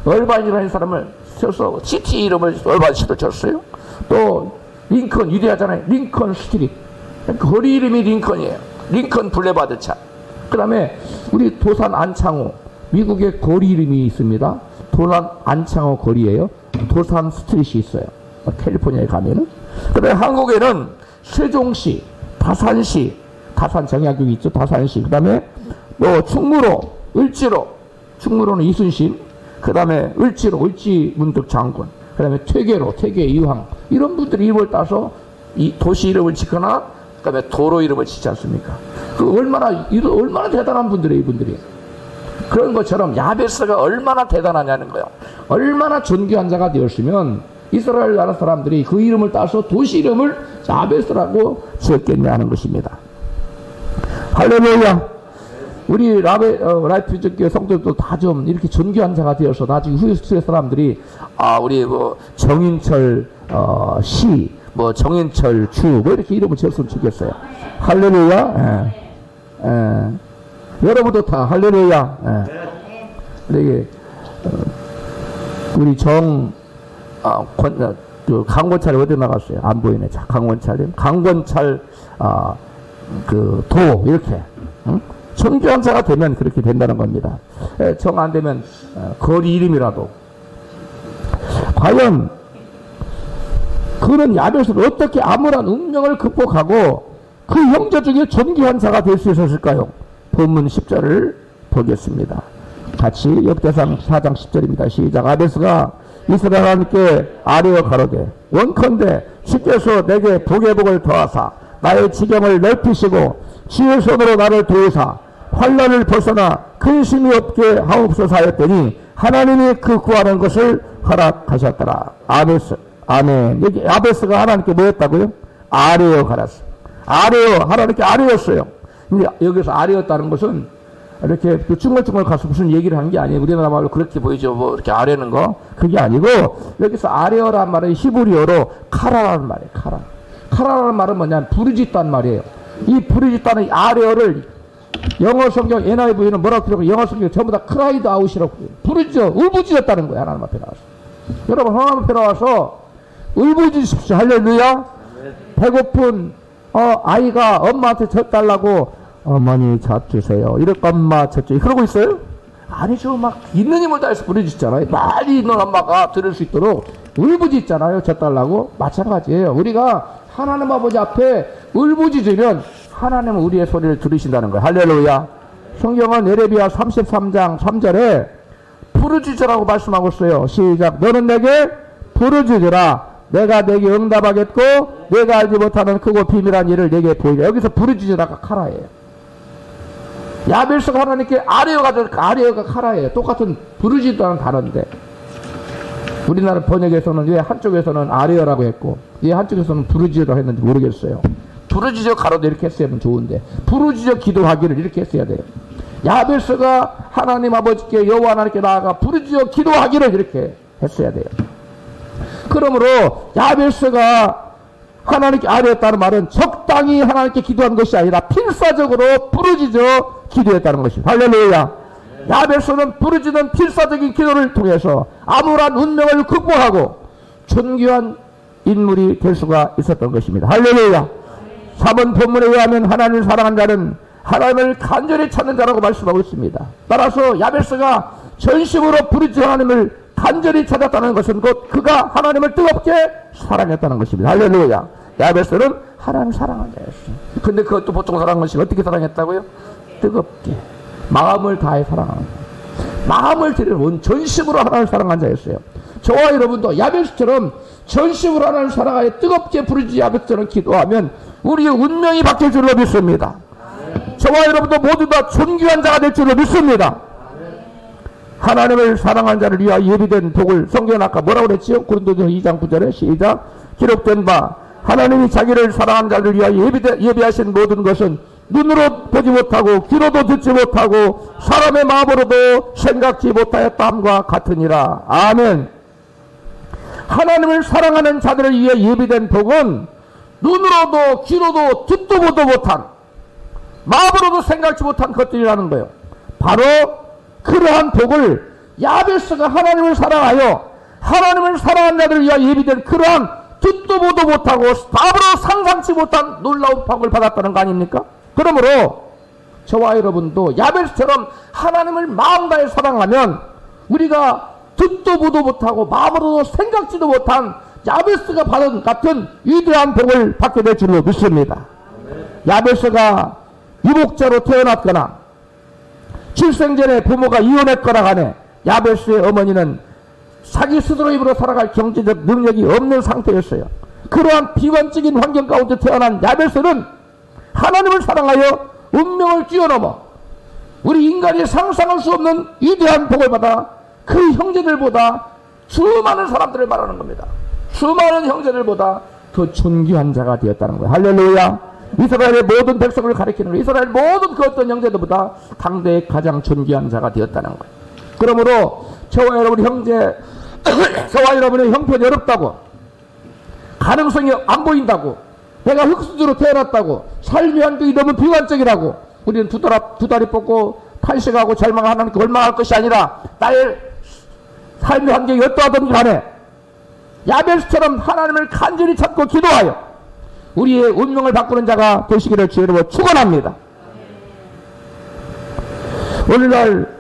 얼바인이라는 사람을 써서 시티 이름을 얼바인시를 줬어요. 또 링컨, 위대하잖아요. 링컨 스트릿, 거리 이름이 링컨이에요. 링컨 블레바드차. 그 다음에 우리 도산 안창호, 미국의 거리 이름이 있습니다. 도산 안창호 거리예요. 도산 스트릿이 있어요, 캘리포니아에 가면은. 그 다음에 한국에는 세종시, 다산시, 다산 정약용이 있죠, 다산시. 그 다음에 뭐 충무로, 을지로, 충무로는 이순신, 그 다음에 을지로, 을지문덕 장군, 그 다음에 퇴계로, 퇴계 이황, 이런 분들이 이름을 따서 이 도시 이름을 짓거나 그 다음에 도로 이름을 짓지 않습니까? 그 얼마나 대단한 분들이에요, 이분들이. 그런 것처럼 야베스가 얼마나 대단하냐는 거예요. 얼마나 존귀한 자가 되었으면 이스라엘 나라 사람들이 그 이름을 따서 도시 이름을 야베스라고 지었겠냐는 것입니다. 할렐루야. 우리 라이프 교회 성도들도 다 좀 이렇게 존귀한 자가 되어서 나중에 후에 사람들이 우리 뭐 정인철 시, 뭐 정인철 주, 뭐 이렇게 이름을 지었으면 좋겠어요. 할렐루야. 여러분도 다 할렐루야. 이게 우리 강권찰이 어디 나갔어요? 안 보이네. 자, 강권찰 도 이렇게 존귀한 자가 되면 그렇게 된다는 겁니다. 정 안 되면 거리 이름이라도. 과연 그런 야베스를 어떻게 암울한 운명을 극복하고 그 형제 중에 존귀한 자가 될 수 있었을까요? 본문 10절을 보겠습니다. 같이 역대상 4장 10절입니다. 시작. 야베스가 이스라엘 하나님께 아뢰어 가로되 원컨대 주께서 내게 복의 복을 더하사 나의 지경을 넓히시고 주의 손으로 나를 도우사 환난을 벗어나 근심이 없게 하옵소서 하였더니 하나님이 그 구하는 것을 허락하셨더라. 아멘. 여기 야베스가 하나님께 뭐 했다고요? 아뢰어 가랐어. 하나님께 아뢰었어요. 근데 여기서 아뢰었다는 것은 이렇게 쭈글쭈글 가서 무슨 얘기를 한 게 아니에요. 우리나라 말로 그렇게 보이죠. 뭐 이렇게 아뢰는 거. 그게 아니고 여기서 아뢰어란 말은 히브리어로 카라라는 말이에요. 카라라는 말은 뭐냐면 부르짖다는 말이에요. 이 부르짖다는 아뢰어를 영어 성경 NIV는 뭐라고 그러고 영어 성경 전부 다 크라이드 아웃이라고 부르짖어 울부짖었다는 거예요. 하나님 앞에 나와서. 여러분 하나님 앞에 나와서 울부짖으십시오. 할렐루야. 배고픈 아이가 엄마한테 젖 달라고 어머니 젖 주세요. 이럴까 엄마 젖 주세요. 그러고 있어요? 아니죠. 막 있는 힘을 다해서 부르짖잖아요. 많이 있는 엄마가 들을 수 있도록 울부짖잖아요. 젖 달라고. 마찬가지예요. 우리가 하나님 아버지 앞에 울부짖으면 하나님은 우리의 소리를 들으신다는 거예요. 할렐루야. 성경은 예레미야 33장 3절에 부르짖으라고 말씀하고 있어요. 시작. 너는 내게 부르짖으라. 내가 내게 응답하겠고 내가 알지 못하는 크고 비밀한 일을 내게 보이라. 여기서 부르짖으라가 카라예요. 야베스가 하나님께 아뢰어가 카라예요. 똑같은 부르짖다는 단어인데 우리나라 번역에서는 왜 한쪽에서는 아뢰어라고 했고 왜 한쪽에서는 부르짖으라고 했는지 모르겠어요. 부르짖어 가로도 이렇게 했으면 좋은데 부르짖어 기도하기를 이렇게 했어야 돼요. 야베스가 하나님 아버지께 여호와 하나님께 나아가 부르짖어 기도하기를 이렇게 했어야 돼요. 그러므로 야베스가 하나님께 아뢰었다는 말은 적당히 하나님께 기도한 것이 아니라 필사적으로 부르짖어 기도했다는 것입니다. 할렐루야. 야베스는 부르짖는 필사적인 기도를 통해서 암울한 운명을 극복하고 존귀한 인물이 될 수가 있었던 것입니다. 할렐루야. 3번 본문에 의하면 하나님을 사랑한 자는 하나님을 간절히 찾는 자라고 말씀하고 있습니다. 따라서 야베스가 전심으로 부르짖어 하나님을 간절히 찾았다는 것은 곧 그가 하나님을 뜨겁게 사랑했다는 것입니다. 할렐루야. 야베스는 하나님을 사랑한 자였어요. 근데 그것도 보통 사랑한 것이 어떻게 사랑했다고요? 뜨겁게 마음을 다해 사랑하는 자, 마음을 들여 전심으로 하나님을 사랑한 자였어요. 저와 여러분도 야베스처럼 전심으로 하나님을 사랑하여 뜨겁게 부르짖어 야베스처럼 기도하면 우리의 운명이 바뀔 줄로 믿습니다. 저와 여러분도 모두 다 존귀한 자가 될 줄로 믿습니다. 하나님을 사랑한 자를 위하여 예비된 복을 성경은 아까 뭐라고 그랬지요? 고린도전서 2장 9절에 시작. 기록된 바 하나님이 자기를 사랑한 자를 위하여 예비하신 모든 것은 눈으로 보지 못하고 귀로도 듣지 못하고 사람의 마음으로도 생각지 못하였다함과 같으니라. 아멘. 하나님을 사랑하는 자들을 위해 예비된 복은 눈으로도 귀로도 듣도 보도 못한 마음으로도 생각지 못한 것들이라는 거예요. 바로 그러한 복을 야베스가 하나님을 사랑하여 하나님을 사랑하는 자들을 위하여 예비된 그러한 듣도 보도 못하고 마음으로 상상치 못한 놀라운 복을 받았다는 거 아닙니까? 그러므로 저와 여러분도 야베스처럼 하나님을 마음 다해 사랑하면 우리가 듣도 보도 못하고 마음으로도 생각지도 못한 야베스가 받은 같은 위대한 복을 받게 될 줄로 믿습니다. 야베스가 유복자로 태어났거나 출생 전에 부모가 이혼했거나 간에 야베스의 어머니는 자기 스스로 입으로 살아갈 경제적 능력이 없는 상태였어요. 그러한 비관적인 환경 가운데 태어난 야베스는 하나님을 사랑하여 운명을 뛰어넘어 우리 인간이 상상할 수 없는 위대한 복을 받아 그 형제들보다 수많은 사람들을 말하는 겁니다. 수많은 형제들보다 더 존귀한 자가 되었다는 거예요. 할렐루야. 이스라엘의 모든 백성을 가리키는 거예요. 이스라엘 모든 그 어떤 형제들보다 당대의 가장 존귀한 자가 되었다는 거예요. 그러므로 저와 여러분의 형제 저와 여러분의 형편이 어렵다고 가능성이 안 보인다고 내가 흙수저로 태어났다고 삶의 환경이 너무 비관적이라고 우리는 두 다리 뻗고 탄식하고 절망하는 하나님께 원망할 것이 아니라 나의 삶의 환경이 어떠하든지 간에 야베스처럼 하나님을 간절히 찾고 기도하여 우리의 운명을 바꾸는 자가 되시기를 주여로 축원합니다. 오늘날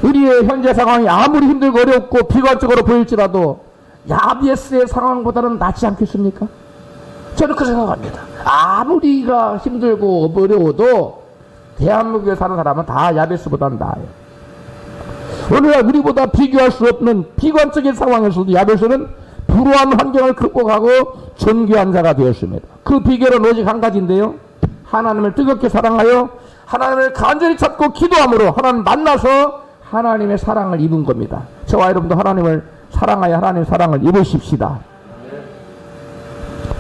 우리의 현재 상황이 아무리 힘들고 어렵고 비관적으로 보일지라도 야베스의 상황보다는 낫지 않겠습니까? 저는 그렇게 생각합니다. 아무리가 힘들고 어려워도 대한민국에 사는 사람은 다 야베스보다는 나아요. 오늘날 우리보다 비교할 수 없는 비관적인 상황에서도 야베스는 불우한 환경을 극복하고 존귀한 자가 되었습니다. 그 비결은 오직 한 가지인데요. 하나님을 뜨겁게 사랑하여 하나님을 간절히 찾고 기도함으로 하나님 만나서 하나님의 사랑을 입은 겁니다. 저와 여러분도 하나님을 사랑하여 하나님의 사랑을 입으십시다.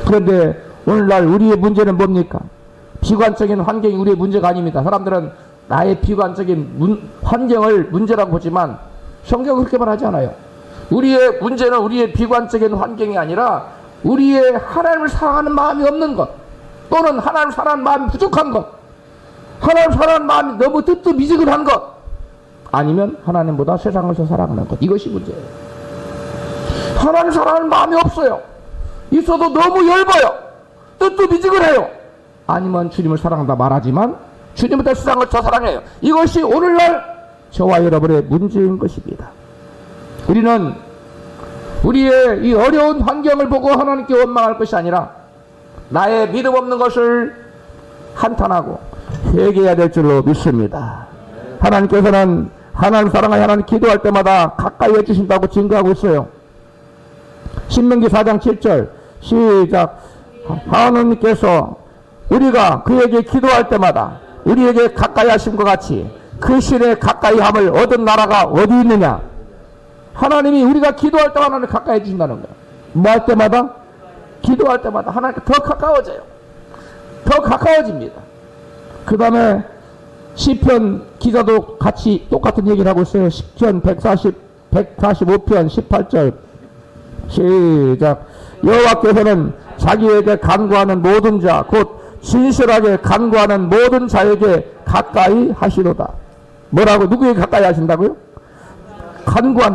그런데 오늘날 우리의 문제는 뭡니까? 비관적인 환경이 우리의 문제가 아닙니다. 사람들은 나의 비관적인 환경을 문제라고 보지만 성경은 그렇게 말하지 않아요. 우리의 문제는 우리의 비관적인 환경이 아니라 우리의 하나님을 사랑하는 마음이 없는 것 또는 하나님을 사랑하는 마음이 부족한 것 하나님을 사랑하는 마음이 너무 뜨뜻미지근한 것 아니면 하나님보다 세상을 더 사랑하는 것 이것이 문제예요. 하나님을 사랑하는 마음이 없어요. 있어도 너무 얇아요. 뜨뜻미지근해요. 아니면 주님을 사랑한다 말하지만 주님보다 세상을 더 사랑해요. 이것이 오늘날 저와 여러분의 문제인 것입니다. 우리는 우리의 이 어려운 환경을 보고 하나님께 원망할 것이 아니라 나의 믿음 없는 것을 한탄하고 회개해야 될 줄로 믿습니다. 하나님께서는 하나님 사랑하여 하나님 기도할 때마다 가까이 해주신다고 증거하고 있어요. 신명기 4장 7절 시작. 하나님께서 우리가 그에게 기도할 때마다 우리에게 가까이 하심과 같이 그 신의 가까이 함을 얻은 나라가 어디 있느냐. 하나님이 우리가 기도할 때마다 하나님 가까이 해주신다는 거예요. 뭐 할 때마다? 기도할 때마다 하나님께 더 가까워져요. 더 가까워집니다. 그 다음에 시편 기자도 같이 똑같은 얘기를 하고 있어요. 시편 145편 18절 시작. 여호와께서는 자기에게 간구하는 모든 자, 곧 진실하게 간구하는 모든 자에게 가까이 하시로다. 뭐라고? 누구에게 가까이 하신다고요?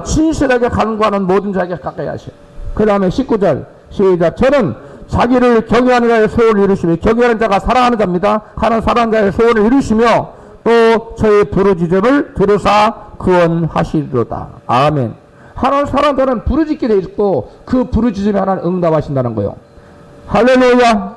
진실하게 간구하는 모든 자에게 가까이 하셔. 그 다음에 19절 시작. 저는 자기를 경외하는 자의 소원을 이루시며, 경외하는 자가 사랑하는 자입니다. 하는 사랑하는 자의 소원을 이루시며 또 저의 부르짖음을 들으사 구원하시리로다. 아멘. 하나님 사랑하는 자는 부르짖게 돼 있고 그 부르짖음에 하나님 응답하신다는 거예요. 할렐루야.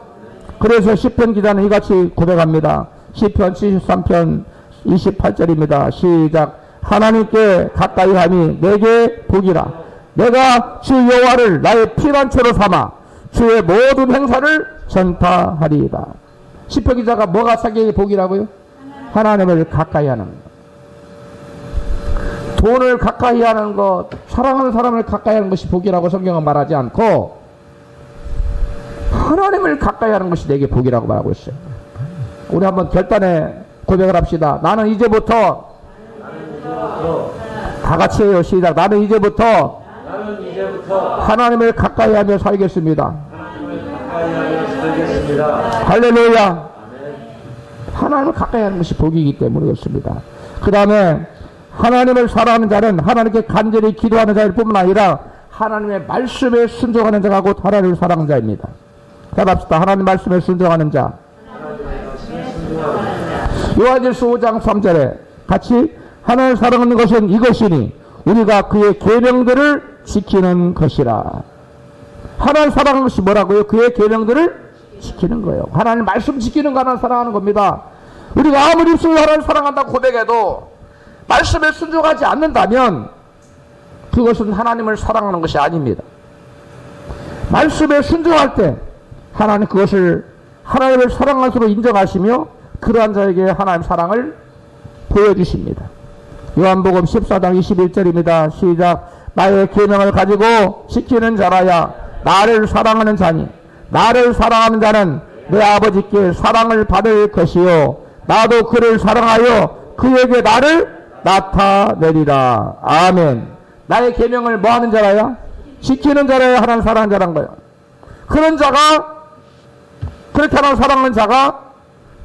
그래서 시편 기자는 이같이 고백합니다. 시편 73편 28절입니다. 시작. 하나님께 가까이 함이 내게 복이라. 내가 주 여호와를 나의 피난처로 삼아 주의 모든 행사를 전파하리이다. 시편 기자가 뭐가 자기에게 복이라고요? 하나님을 가까이 하는 것. 돈을 가까이 하는 것, 사랑하는 사람을 가까이 하는 것이 복이라고 성경은 말하지 않고 하나님을 가까이 하는 것이 내게 복이라고 말하고 있어요. 우리 한번 결단에 고백을 합시다. 나는 이제부터 다 같이 해요. 시작. 나는 이제부터 하나님을 가까이 하며 살겠습니다. 할렐루야. 하나님을 가까이 하는 것이 복이기 때문에 그렇습니다. 그 다음에 하나님을 사랑하는 자는 하나님께 간절히 기도하는 자일 뿐만 아니라 하나님의 말씀에 순종하는 자가 곧 하나님을 사랑하는 자입니다. 답합시다. 하나님 말씀에 순종하는 자. 요한일서 5장 3절에 같이 하나님을 사랑하는 것은 이것이니 우리가 그의 계명들을 지키는 것이라. 하나님을 사랑하는 것이 뭐라고요? 그의 계명들을 지키는 거예요. 하나님 말씀 지키는 거 하나님 사랑하는 겁니다. 우리가 아무리 입술로 하나님을 사랑한다고 고백해도 말씀에 순종하지 않는다면 그것은 하나님을 사랑하는 것이 아닙니다. 말씀에 순종할 때 하나님 그것을 하나님을 사랑한 것으로 인정하시며 그러한 자에게 하나님 사랑을 보여주십니다. 요한복음 14장 21절입니다. 시작. 나의 계명을 가지고 지키는 자라야 나를 사랑하는 자니 나를 사랑하는 자는 내 아버지께 사랑을 받을 것이요 나도 그를 사랑하여 그에게 나를 나타내리라. 아멘. 나의 계명을 뭐하는 자라야? 지키는 자라야 하나님 사랑하는 자란 거예요. 그런 자가 그렇게 하나님 사랑하는 자가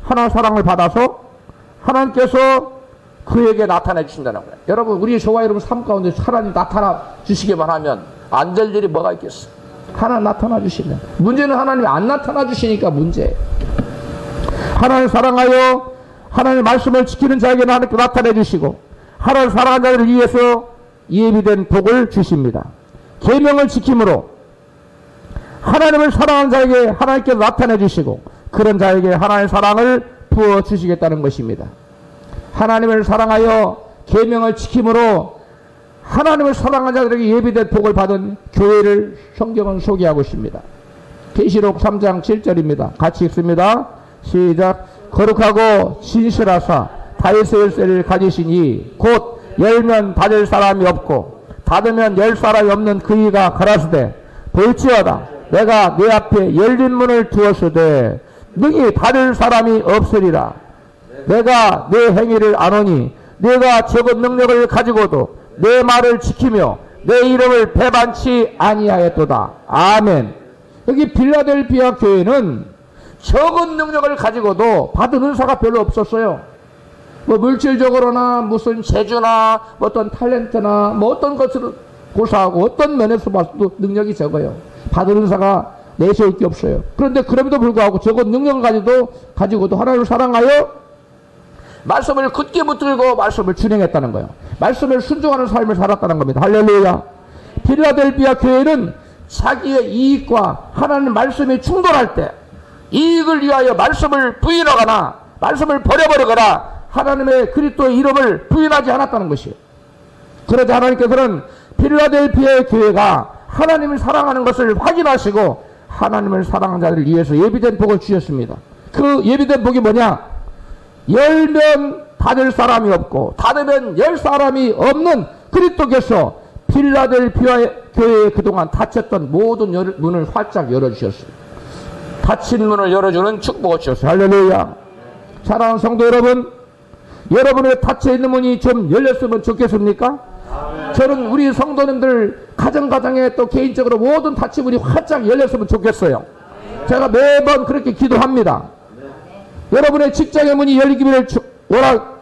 하나님 사랑을 받아서 하나님께서 그에게 나타내 주신다는 거예요. 여러분 우리 저와 여러분 삶 가운데 하나님 나타나 주시기만 하면 안 될 일이 뭐가 있겠어요. 하나님 나타나 주시면. 문제는 하나님이 안 나타나 주시니까 문제예요. 하나님 사랑하여 하나님의 말씀을 지키는 자에게는 하나님께 나타내 주시고 하나님 사랑하는 자들을 위해서 예비된 복을 주십니다. 계명을 지킴으로 하나님을 사랑하는 자에게 하나님께서 나타내 주시고 그런 자에게 하나님의 사랑을 부어 주시겠다는 것입니다. 하나님을 사랑하여 계명을 지킴으로 하나님을 사랑하는 자들에게 예비된 복을 받은 교회를 성경은 소개하고 있습니다. 계시록 3장 7절입니다. 같이 읽습니다. 시작. 거룩하고 진실하사 다윗의 열쇠를 가지신 이 곧 열면 닫을 사람이 없고 닫으면 열 사람이 없는 그 이가 가라사대 볼지어다 내가 내 앞에 열린 문을 두었으되 능히 닫을 사람이 없으리라. 내가 내 행위를 아노니 내가 적은 능력을 가지고도 내 말을 지키며 내 이름을 배반치 아니하였도다. 아멘. 여기 빌라델피아 교회는 적은 능력을 가지고도 받은 은사가 별로 없었어요. 뭐 물질적으로나 무슨 재주나 뭐 어떤 탤런트나 뭐 어떤 것으로 고사하고 어떤 면에서 봐도 능력이 적어요. 받은 은사가 내세울 게 없어요. 그런데 그럼에도 불구하고 적은 능력을 가지고도 하나님을 사랑하여 말씀을 굳게 붙들고 말씀을 준행했다는 거예요. 말씀을 순종하는 삶을 살았다는 겁니다. 할렐루야. 필라델피아 교회는 자기의 이익과 하나님 말씀이 충돌할 때 이익을 위하여 말씀을 부인하거나 말씀을 버려버리거나 하나님의 그리스도의 이름을 부인하지 않았다는 것이에요. 그러자 하나님께서는 필라델피아의 교회가 하나님을 사랑하는 것을 확인하시고 하나님을 사랑하는 자들을 위해서 예비된 복을 주셨습니다. 그 예비된 복이 뭐냐? 열면 닫을 사람이 없고 닫으면 열 사람이 없는 그리스도께서 필라델피아 교회에 그동안 닫혔던 모든 문을 활짝 열어주셨어요. 닫힌 문을 열어주는 축복을 주셨어요. 할렐루야. 사랑하는 성도 여러분, 여러분의 닫혀있는 문이 좀 열렸으면 좋겠습니까? 저는 우리 성도님들 가정가정에 또 개인적으로 모든 닫힘문이 활짝 열렸으면 좋겠어요. 제가 매번 그렇게 기도합니다. 여러분의 직장의 문이 열리기를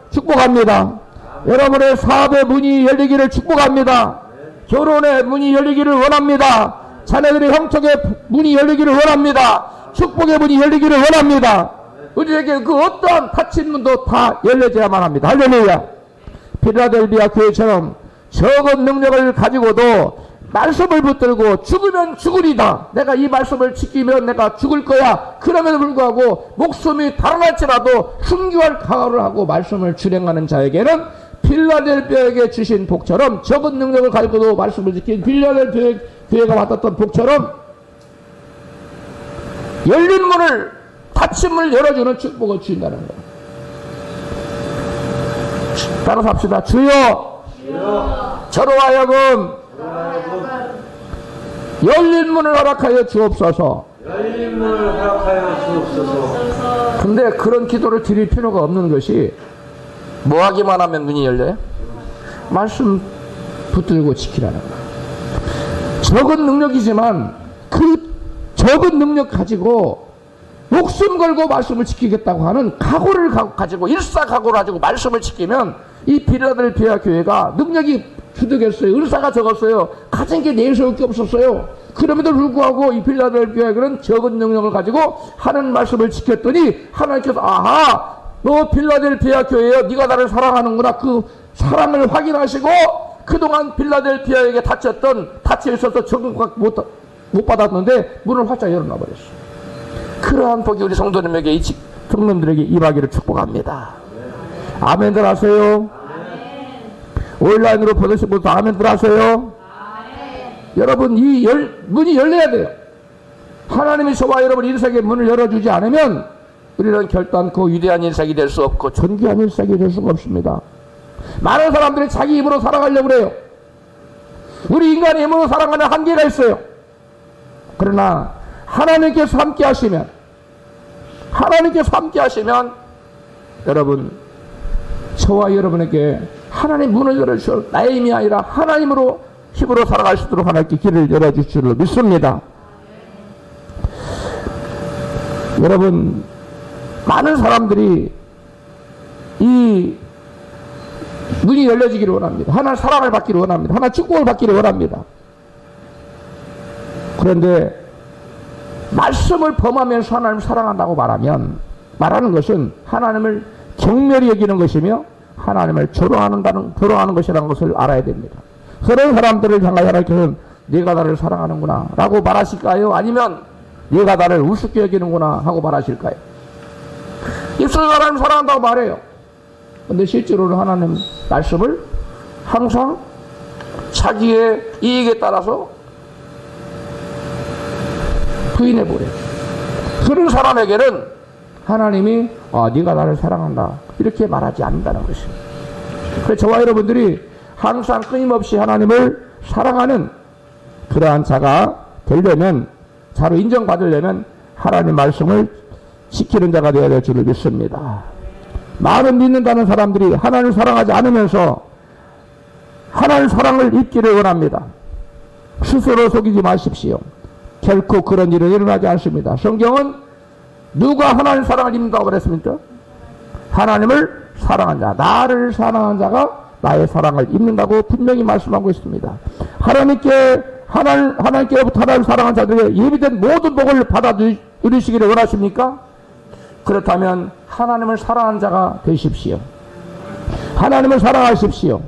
축복합니다. 여러분의 사업의 문이 열리기를 축복합니다. 결혼의 문이 열리기를 원합니다. 자녀들의 형통의 문이 열리기를 원합니다. 축복의 문이 열리기를 원합니다. 우리에게 그 어떠한 닫힌 문도 다 열려져야만 합니다. 할렐루야. 필라델비아 교회처럼 적은 능력을 가지고도 말씀을 붙들고 죽으면 죽으리다. 내가 이 말씀을 지키면 내가 죽을 거야. 그럼에도 불구하고 목숨이 달아날지라도 순교할 각오를 하고 말씀을 준행하는 자에게는 필라델비아에게 주신 복처럼 적은 능력을 가지고도 말씀을 지킨 필라델비아 교회가 받았던 복처럼 열린 문을 닫힌 문을 열어주는 축복을 주신다는 거예요. 따라서 합시다. 주여, 저로 하여금 열린 문을 허락하여 주옵소서. 열린 문을 허락하여 주옵소서. 근데 그런 기도를 드릴 필요가 없는 것이 뭐 하기만 하면 문이 열려요? 말씀 붙들고 지키라는 거예요. 적은 능력이지만 그 적은 능력 가지고 목숨 걸고 말씀을 지키겠다고 하는 각오를 가지고 일사각오를 가지고 말씀을 지키면 이 필라델비아 교회가 능력이 주득했어요. 을사가 적었어요. 가진 게 내세울 게 없었어요. 그럼에도 불구하고 이 필라델비아에 그런 적은 능력을 가지고 하는 말씀을 지켰더니 하나님께서 아하, 너 필라델비아 교회여, 네가 나를 사랑하는구나. 그 사랑을 확인하시고 그동안 필라델비아에게 닫혀 있어서 적응 못 받았는데 문을 활짝 열어놔 버렸어요. 그러한 복이 우리 성도님에게 성도님들에게 임하기를 축복합니다. 아멘들 하세요. 온라인으로 보내신 분도 아멘들 하세요. 여러분, 이 문이 열려야 돼요. 하나님이 저와 여러분 인생의 문을 열어주지 않으면 우리는 결단코 위대한 인생이 될 수 없고 존귀한 인생이 될 수가 없습니다. 많은 사람들이 자기 힘으로 살아가려고 그래요. 우리 인간의 힘으로 살아가는 한계가 있어요. 그러나 하나님께서 함께 하시면 여러분, 저와 여러분에게 하나님 문을 열어주셔 나의 힘이 아니라 하나님으로 힘으로 살아갈 수 있도록 하나님께 길을 열어주실 줄로 믿습니다. 여러분, 많은 사람들이 이 문이 열려지기를 원합니다. 하나님 사랑을 받기를 원합니다. 하나님 축복을 받기를 원합니다. 그런데 말씀을 범하면서 하나님을 사랑한다고 말하는 것은 하나님을 경멸히 여기는 것이며 하나님을 조롱하는 것이라는 것을 알아야 됩니다. 그런 사람들을 향하여 하나님께서는 네가 나를 사랑하는구나 라고 말하실까요? 아니면 네가 나를 우습게 여기는구나 하고 말하실까요? 입술로 하나님 사랑한다고 말해요. 근데 실제로는 하나님 말씀을 항상 자기의 이익에 따라서 부인해버려요. 그런 사람에게는 하나님이 네가 나를 사랑한다 이렇게 말하지 않는다는 것입니다. 그래서 저와 여러분들이 항상 끊임없이 하나님을 사랑하는 그러한 자가 되려면, 자로 인정받으려면 하나님 말씀을 지키는 자가 되어야 될 줄을 믿습니다. 많은 믿는다는 사람들이 하나님을 사랑하지 않으면서 하나님 사랑을 잊기를 원합니다. 스스로 속이지 마십시오. 결코 그런 일은 일어나지 않습니다. 성경은 누가 하나님 사랑을 잊는다고 그랬습니까? 하나님을 사랑한 자, 나를 사랑한 자가 나의 사랑을 잊는다고 분명히 말씀하고 있습니다. 하나님께로부터 하나님을 사랑한 자들에게 예비된 모든 복을 받아 누리시기를 원하십니까? 그렇다면 하나님을 사랑하는 자가 되십시오. 하나님을 사랑하십시오.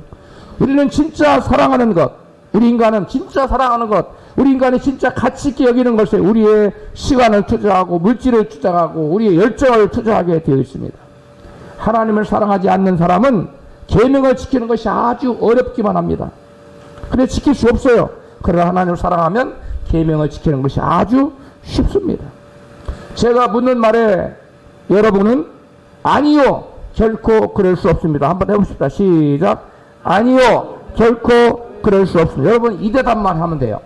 우리는 진짜 사랑하는 것, 우리 인간은 진짜 사랑하는 것, 우리 인간이 진짜 가치 있게 여기는 것에 우리의 시간을 투자하고 물질을 투자하고 우리의 열정을 투자하게 되어 있습니다. 하나님을 사랑하지 않는 사람은 계명을 지키는 것이 아주 어렵기만 합니다. 그런데 지킬 수 없어요. 그러나 하나님을 사랑하면 계명을 지키는 것이 아주 쉽습니다. 제가 묻는 말에 여러분은 아니요, 결코 그럴 수 없습니다. 한번 해봅시다. 시작. 아니요, 결코 그럴 수 없습니다. 여러분 이 대답만 하면 돼요.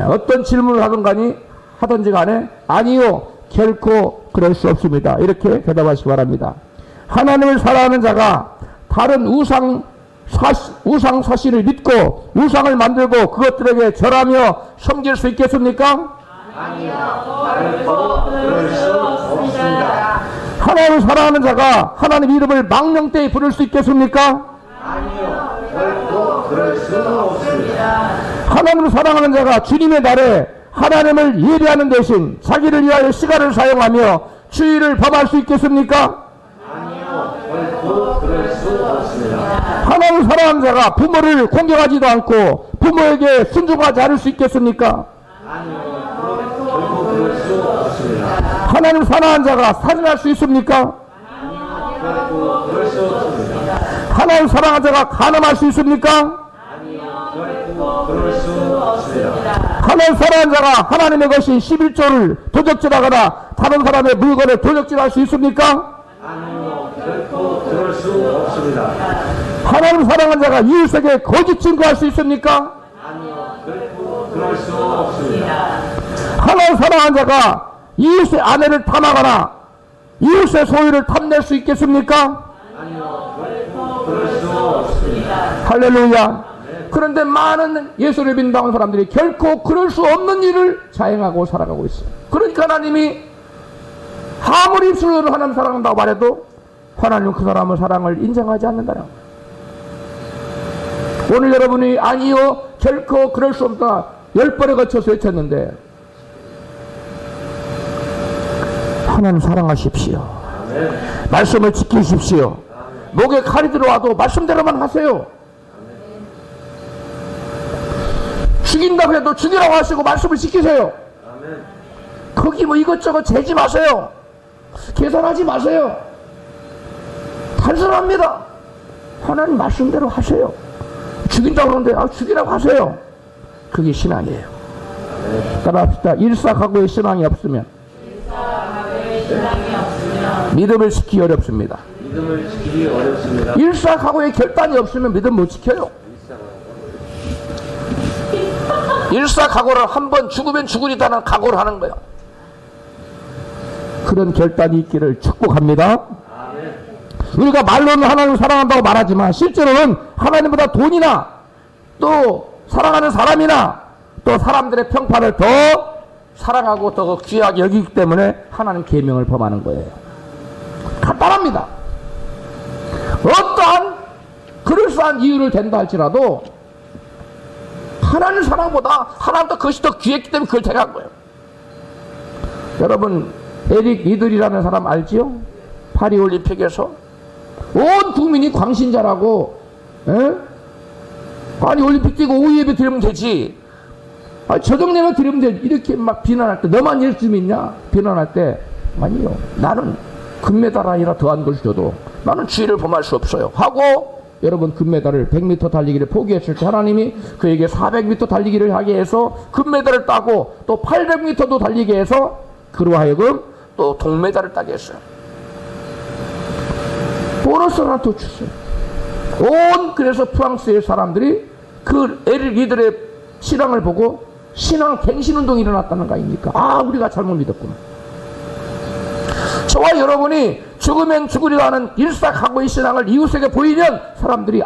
어떤 질문을 하든지 간에 아니요, 결코 그럴 수 없습니다. 이렇게 대답하시기 바랍니다. 하나님을 사랑하는 자가 다른 우상 우상 사실을 믿고 우상을 만들고 그것들에게 절하며 섬길 수 있겠습니까? 결코 그럴 수 없습니다. 하나님을 사랑하는 자가 하나님 이름을 망령되이 부를 수 있겠습니까? 아니요, 결코 그럴 수는 없습니다. 하나님을 사랑하는 자가 주님의 날에 하나님을 예배하는 대신 자기를 위하여 시간을 사용하며 주의를 범할 수 있겠습니까? 아니요, 결코 그럴 수 없습니다. 하나님을 사랑하는 자가 부모를 공경하지도 않고 부모에게 순종하지 않을 수 있겠습니까? 아니요, 결코 그럴 수 없습니다. 하나님을 사랑하는 자가 살인할 수 있습니까? 결코 그럴 수 없습니다. 하나님을 사랑하는 자가 간음할 수 있습니까? 결코 그럴 수 없습니다. 하나님을 사랑하는 자가 하나님의 것인 11조를 도적질하거나 다른 사람의 물건을 도적질할 수 있습니까? 아니요, 결코 그럴 수 없습니다. 하나님을 사랑하는 자가 이웃에게 거짓 증거할 수 있습니까? 아니요, 결코 그럴 수 없습니다. 하나님을 사랑하는 자가 이웃의 아내를 탐하거나 이웃의 소유를 탐낼 수 있겠습니까? 아니요, 결코 그럴 수 없습니다. 할렐루야. 그런데 많은 예수를 믿는다는 사람들이 결코 그럴 수 없는 일을 자행하고 살아가고 있어요. 그러니까 하나님이 아무리 입술로 하나님 사랑한다고 말해도 하나님은 그 사람의 사랑을 인정하지 않는다는 거예요. 오늘 여러분이 아니요 결코 그럴 수 없다 10번에 거쳐서 외쳤는데 하나님 사랑하십시오. 말씀을 지키십시오. 목에 칼이 들어와도 말씀대로만 하세요. 죽인다고 해도 죽이라고 하시고 말씀을 지키세요. 거기 뭐 이것저것 재지 마세요. 계산하지 마세요. 단순합니다. 하나님 말씀대로 하세요. 죽인다고 그러는데 죽이라고 하세요. 그게 신앙이에요. 따라합시다. 일사각오의 신앙이 없으면 믿음을 지키기 어렵습니다. 믿음을 지키기 어렵습니다. 일사각오의 결단이 없으면 믿음 못 지켜요. 일사각오를 한번 죽으면 죽으리다는 각오를 하는 거예요. 그런 결단이 있기를 축복합니다. 우리가 말로는 하나님을 사랑한다고 말하지만 실제로는 하나님보다 돈이나 또 사랑하는 사람이나 또 사람들의 평판을 더 사랑하고 더 귀하게 여기기 때문에 하나님 계명을 범하는 거예요. 간단합니다. 어떠한 그럴싸한 이유를 댄다 할지라도 하나님 사랑보다 하나님도 그것이 더 귀했기 때문에 그걸 택한 거예요. 여러분 에릭 리들이라는 사람 알지요? 파리올림픽에서 온 국민이 광신자라고 아니 올림픽 뛰고 5위 예배 드리면 되지. 저 정도면 드리면 되지. 이렇게 막 비난할 때 너만 예수 믿냐? 비난할 때 아니요. 나는 금메달 아니라 더한 걸 줘도 나는 주의를 범할 수 없어요. 하고 여러분 금메달을 100m 달리기를 포기했을 때 하나님이 그에게 400m 달리기를 하게 해서 금메달을 따고 또 800m도 달리게 해서 그로 하여금 또 동메달을 따게 했어요. 보너스를 하나 더 줬어요. 그래서 프랑스의 사람들이 그 애들의 신앙을 보고 신앙 갱신운동이 일어났다는 거 아닙니까? 우리가 잘못 믿었구나. 저와 여러분이 죽으면 죽으리라 하는 일사각오의 신앙을 이웃에게 보이면 사람들이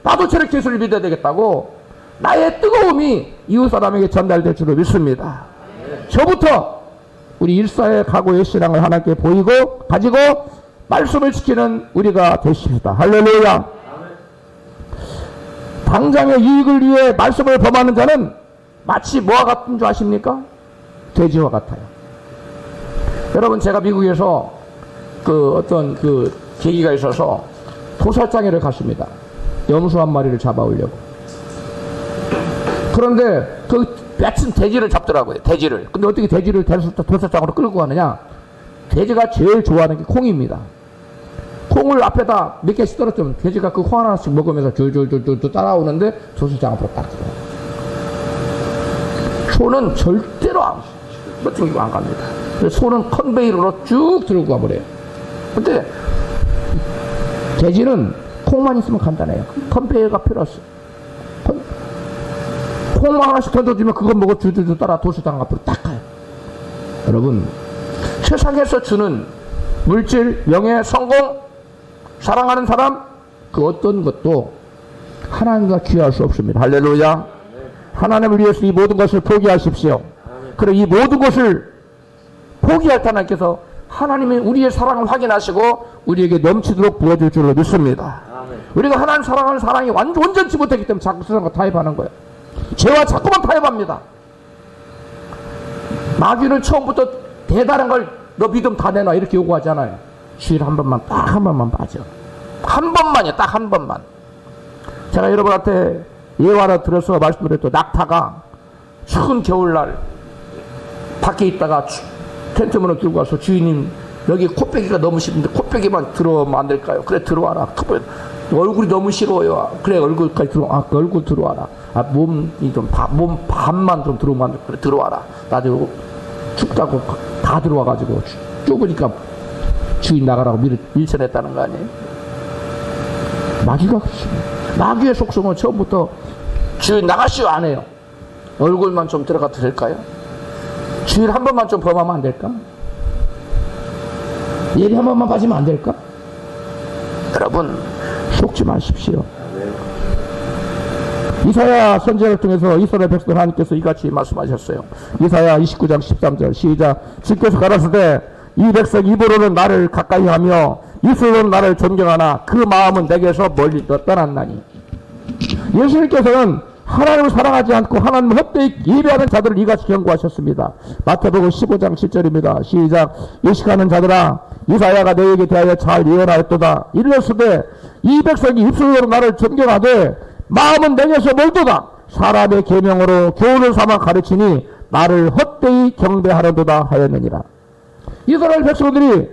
나도 저렇게 예수를 믿어야 되겠다고 나의 뜨거움이 이웃 사람에게 전달될 줄을 믿습니다. 저부터 우리 일사의 각오의 신앙을 하나님께 보이고 가지고 말씀을 지키는 우리가 되십시다. 할렐루야. 당장의 이익을 위해 말씀을 범하는 자는 마치 뭐와 같은 줄 아십니까? 돼지와 같아요. 여러분 제가 미국에서 어떤 계기가 있어서 도살장에를 갔습니다. 염소 한 마리를 잡아오려고. 그런데 맺힌 돼지를 잡더라고요. 돼지를. 근데 어떻게 돼지를 도살장으로 끌고 가느냐? 돼지가 제일 좋아하는 게 콩입니다. 콩을 앞에다 몇 개씩 떨어뜨리면 돼지가 그 콩 하나씩 먹으면서 줄줄줄줄 따라오는데 도살장 앞으로 딱 들어요. 소는 절대로 안 갑니다. 소는 컨베이러로 쭉 들고 가버려요. 근데 돼지는 콩만 있으면 간단해요. 컨베이러가 필요 없어요. 콩만 하나씩 던져주면 그거 먹어 줄줄줄 따라 도시장 앞으로 딱 가요. 여러분 세상에서 주는 물질, 명예, 성공, 사랑하는 사람 그 어떤 것도 하나님과 귀할 수 없습니다. 할렐루야. 하나님을 위해서 이 모든 것을 포기하십시오. 그럼 이 모든 것을 포기할 때 하나님께서 하나님이 우리의 사랑을 확인하시고 우리에게 넘치도록 부어줄 줄로 믿습니다. 우리가 하나님 사랑하는 사랑이 온전치 못했기 때문에 자꾸 세상과 타협하는 거예요. 죄와 자꾸만 타협합니다. 마귀는 처음부터 대단한 걸 너 믿음 다 내놔 이렇게 요구하잖아요. 주일 한 번만, 딱 한 번만 빠져. 한 번만이야, 딱 한 번만. 제가 여러분한테 예화를 들어서 말씀드렸죠. 낙타가 추운 겨울날 밖에 있다가 텐트문을 들고 와서 주인님 여기 코빼기가 너무 싫은데 코빼기만 들어오면 안 될까요? 그래 들어와라. 얼굴이 너무 싫어요. 그래 얼굴까지 들어와. 그 얼굴 들어와라. 몸이 좀 몸 반만 좀 들어오면 안 돼. 그래 들어와라. 나도 춥다고 다 들어와가지고 좁으니까 주인 나가라고 밀쳐냈다는 거 아니에요? 마귀의 속성은 처음부터 주인 나가시오 안 해요. 얼굴만 좀 들어가도 될까요? 주일 한 번만 좀 범하면 안 될까? 예배 한 번만 빠지면 안 될까? 여러분 속지 마십시오. 이사야 선지자를 통해서 이스라엘 백성들 하나님께서 이같이 말씀하셨어요. 이사야 29장 13절 시작. 주께서 가라사대 이 백성 입으로는 나를 가까이하며 입술로는 나를 존경하나 그 마음은 내게서 멀리 떠났나니. 예수님께서는 하나님을 사랑하지 않고 하나님을 헛되이 예배하는 자들을 이같이 경고하셨습니다. 마태복음 15장 7절입니다. 시작. 예식하는 자들아 이사야가 너에게 대하여 잘 예언하였도다. 이르렀으되 이 백성이 입술로 나를 존경하되 마음은 내게서 멀도다. 사람의 계명으로 교훈을 삼아 가르치니 나를 헛되이 경배하려도다 하였느니라. 이스라엘 백성들이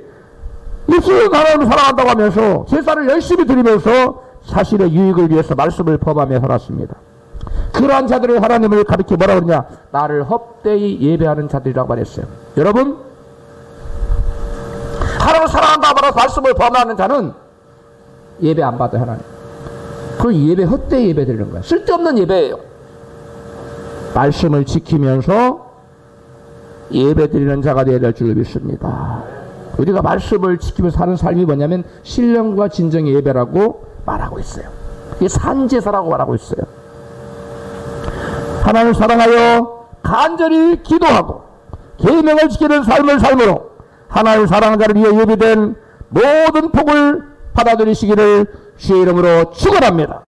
입술로 하나님을 사랑한다고 하면서 제사를 열심히 드리면서 자신의 유익을 위해서 말씀을 범하며 살았습니다. 그러한 자들을 하나님을 가르쳐 뭐라 그러냐? 나를 헛되이 예배하는 자들이라고 말했어요. 여러분 하나님을 사랑한다고 말해서 말씀을 범하는 자는 예배 안 받아요. 하나님. 그 예배 헛되이 예배 드리는 거야. 쓸데없는 예배예요. 말씀을 지키면서 예배 드리는 자가 되어야 될 줄 믿습니다. 우리가 말씀을 지키면서 사는 삶이 뭐냐면 신령과 진정의 예배라고 말하고 있어요. 이게 산제사라고 말하고 있어요. 하나님을 사랑하여 간절히 기도하고 계명을 지키는 삶을 삶으로 하나님을 사랑하는 자를 위해 예비된 모든 복을 받아들이시기를 주의 이름으로 축원합니다.